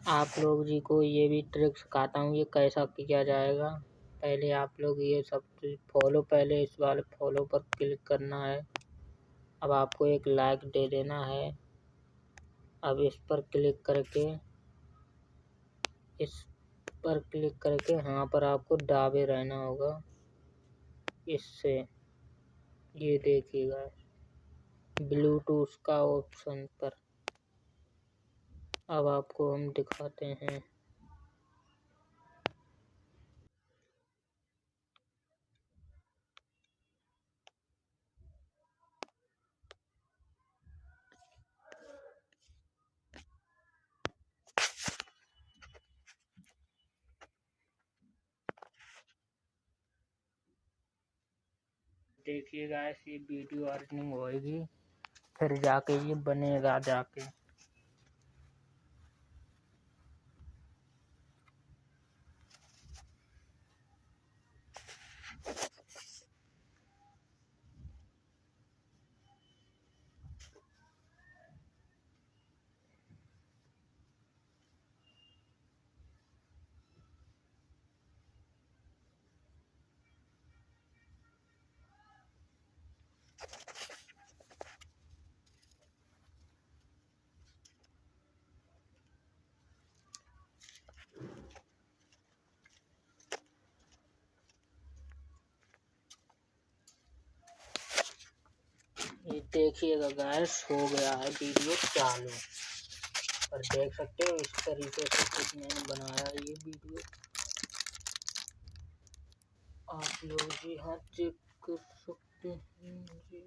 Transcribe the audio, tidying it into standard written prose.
आप लोग जी को ये भी ट्रिक सिखाता हूँ, ये कैसा किया जाएगा। पहले आप लोग ये सब फॉलो, पहले इस वाले फॉलो पर क्लिक करना है। अब आपको एक लाइक दे देना है। अब इस पर क्लिक करके यहाँ पर आपको दाबे रहना होगा। इससे ये देखिएगा ब्लूटूथ का ऑप्शन पर। अब आपको हम दिखाते हैं। देखिएगा ऐसी वीडियो अर्निंग होएगी, फिर जाके ये बनेगा जाके। ये देखिएगा गाइस, हो गया है वीडियो चालू। और देख सकते हो इस तरीके से कुछ मैंने बनाया है ये वीडियो। आप लोग भी यहाँ चेक कर सकते हैं जी।